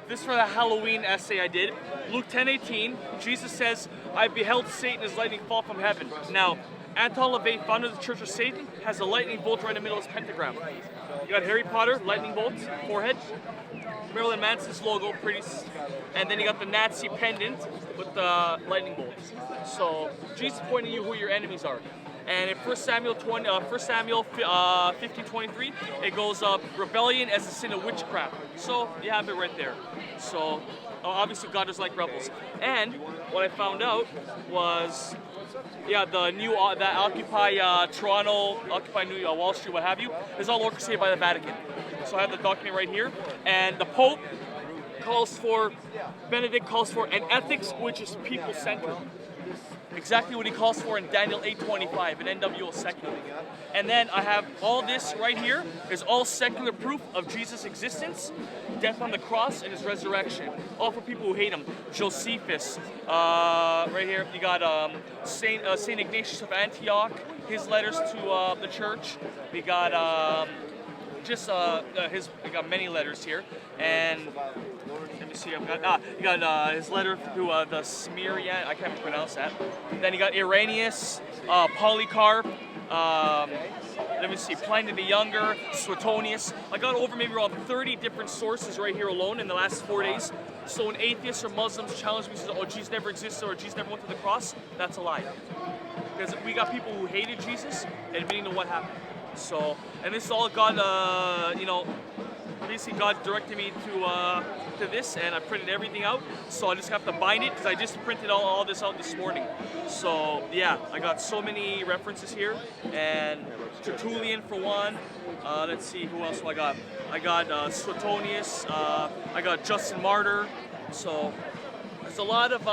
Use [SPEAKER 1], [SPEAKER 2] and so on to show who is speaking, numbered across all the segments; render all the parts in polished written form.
[SPEAKER 1] This is for the Halloween essay I did. Luke 10:18, Jesus says, I beheld Satan as lightning fall from heaven. Now, Anton LaVey, founder of the Church of Satan, has a lightning bolt right in the middle of his pentagram. You got Harry Potter, lightning bolt, forehead. Marilyn Manson's logo, and then you got the Nazi pendant with the lightning bolt. So Jesus pointing you who your enemies are. And in 1 Samuel 15:23, it goes rebellion as a sin of witchcraft. So you have it right there. So obviously God does like rebels. And what I found out was, the new that Occupy Toronto, Occupy New York, Wall Street, what have you, is all orchestrated by the Vatican. So I have the document right here, and the Pope Benedict calls for an ethics which is people-centered. Exactly what he calls for in Daniel 8:25, an NWO secular. And then I have all this right here is all secular proof of Jesus' existence, death on the cross, and his resurrection. All for people who hate him. Josephus, right here you got Saint Ignatius of Antioch, his letters to the church. We got we got many letters here, and let me see. You got his letter to the Smyrna. I can't pronounce that. Then you got Irenaeus, Polycarp. Let me see. Pliny the Younger, Suetonius. I got over maybe around 30 different sources right here alone in the last 4 days. So when atheists or Muslims challenge me, say, "Oh, Jesus never existed," or "Jesus never went to the cross," that's a lie. Because we got people who hated Jesus admitting to what happened. So, and this is all God, basically God directed me to this, and I printed everything out. So I just have to bind it because I just printed all this out this morning. So yeah, I got so many references here, and Tertullian for one. Let's see who else I got. I got Suetonius. I got Justin Martyr. So there's a lot of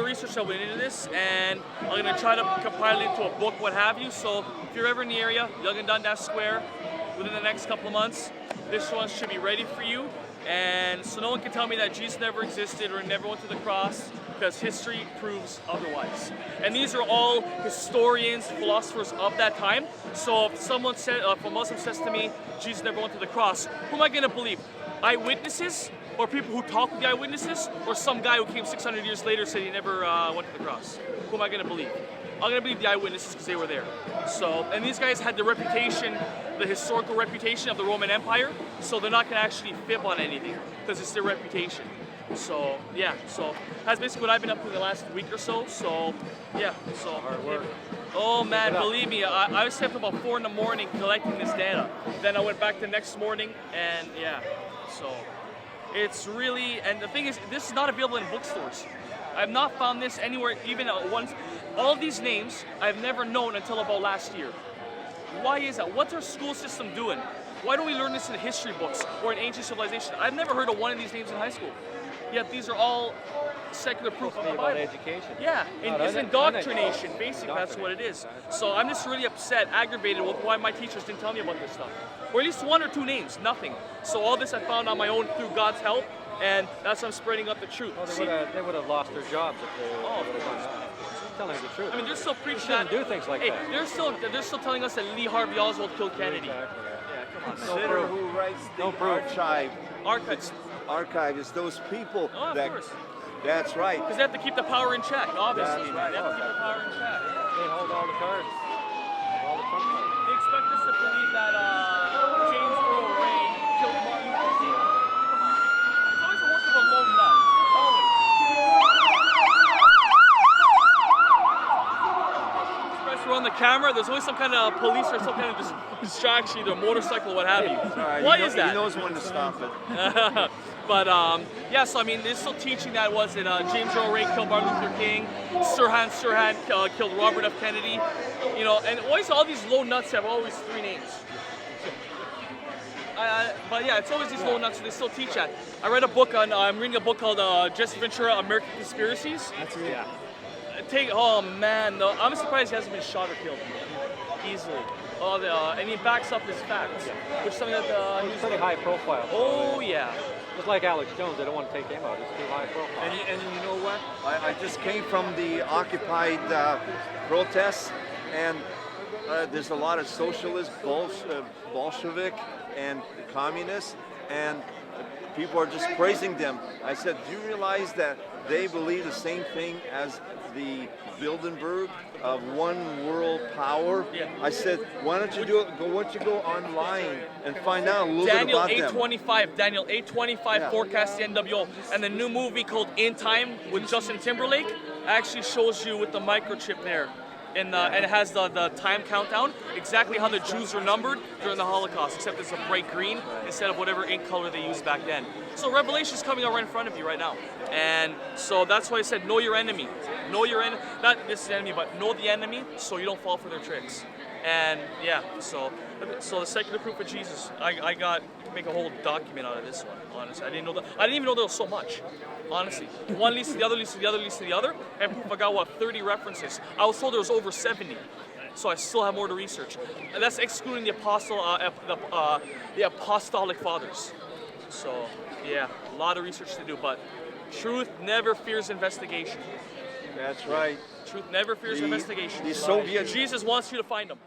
[SPEAKER 1] research that went into this, and I'm gonna try to compile it into a book, what have you. So if you're ever in the area, Yonge and Dundas Square, within the next couple of months, this one should be ready for you. And so no one can tell me that Jesus never existed or never went to the cross, because history proves otherwise. And these are all historians, philosophers of that time. So if someone said, if a Muslim says to me, Jesus never went to the cross, who am I gonna believe? Eyewitnesses? Or people who talk with the eyewitnesses? Or some guy who came 600 years later said he never went to the cross? Who am I gonna believe? I'm gonna believe the eyewitnesses because they were there. So, and these guys had the reputation, the historical reputation of the Roman Empire, so they're not gonna actually fib on anything because it's their reputation. So, yeah, so that's basically what I've been up to the last week or so. So, yeah, so.
[SPEAKER 2] Hard work.
[SPEAKER 1] Oh man, believe me, I was up about 4 in the morning collecting this data. Then I went back the next morning, and yeah, so. It's really, and the thing is, this is not available in bookstores. I've not found this anywhere, even once. All of these names I've never known until about last year. Why is that? What's our school system doing? Why don't we learn this in history books or in ancient civilization? I've never heard of one of these names in high school. Yet these are all secular proof of the Bible.
[SPEAKER 2] Education.
[SPEAKER 1] Yeah, it's indoctrination, basically, that's what it is. So I'm just really upset, aggravated with why my teachers didn't tell me about this stuff. Or at least 1 or 2 names, nothing. So all this I found on my own through God's help, and that's why I'm spreading up the truth.
[SPEAKER 2] Well, they would have lost their jobs if they would have done that. Telling the truth.
[SPEAKER 1] I mean, they're still preaching
[SPEAKER 2] that. Do things like that.
[SPEAKER 1] They're still telling us that Lee Harvey Oswald killed Kennedy.
[SPEAKER 2] Exactly.
[SPEAKER 1] Yeah, come on.
[SPEAKER 3] Consider who writes the
[SPEAKER 1] Archives.
[SPEAKER 3] archive is those people
[SPEAKER 1] Of
[SPEAKER 3] that.
[SPEAKER 1] course.
[SPEAKER 3] That's right.
[SPEAKER 1] Because they have to keep the power in check, obviously.
[SPEAKER 3] That's right.
[SPEAKER 1] They have to keep the power in check.
[SPEAKER 2] They hold all the cards. All the trump cards.
[SPEAKER 1] They expect us to believe that James Earl Ray killed Martin Luther King. Come on. It's always the work of a lone nut. Always. Especially on the camera, there's always some kind of police or some kind of distraction, either a motorcycle or what have you. Why is that?
[SPEAKER 3] He knows when to stop it.
[SPEAKER 1] But yeah, so I mean, they're still teaching that James Earl Ray killed Martin Luther King, Sirhan killed Robert F. Kennedy, and always all these low nuts have always 3 names. But yeah, it's always these low nuts, so they still teach that. I'm reading a book called Jesse Ventura, American Conspiracies.
[SPEAKER 2] That's it. Yeah.
[SPEAKER 1] Oh man, no, I'm surprised he hasn't been shot or killed easily. And he backs up his facts, which is something that
[SPEAKER 2] he's pretty high profile.
[SPEAKER 1] Oh yeah.
[SPEAKER 2] Just like Alex Jones, they don't want to take him out. He's too high profile.
[SPEAKER 3] And you know what? I just came from the occupied protests, and there's a lot of socialists, Bolshevik, and communists, and people are just praising them. I said, do you realize that they believe the same thing as the Bilderberg of one world power?
[SPEAKER 1] Yeah.
[SPEAKER 3] I said, why don't you go online and find out a little
[SPEAKER 1] Daniel
[SPEAKER 3] bit about them?
[SPEAKER 1] 8:25. Daniel 8:25
[SPEAKER 3] Yeah.
[SPEAKER 1] forecast the NWO, and the new movie called In Time with Justin Timberlake actually shows you with the microchip there. And it has the time countdown, exactly how the Jews were numbered during the Holocaust, except it's a bright green instead of whatever ink color they used back then. So Revelation's coming out right in front of you right now. And so that's why I said know your enemy. Know your enemy, not this enemy, but know the enemy so you don't fall for their tricks. And yeah, so the secular proof of Jesus, I got make a whole document out of this one, honestly. I didn't even know there was so much. Honestly, one leads to the other, leads to the other, leads to the other, and proof I got 30 references. I was told there was over 70, so I still have more to research. And that's excluding the apostolic fathers. So yeah, a lot of research to do, but truth never fears investigation.
[SPEAKER 3] That's right.
[SPEAKER 1] Truth never fears investigation.
[SPEAKER 3] The Soviet
[SPEAKER 1] Jesus wants you to find them.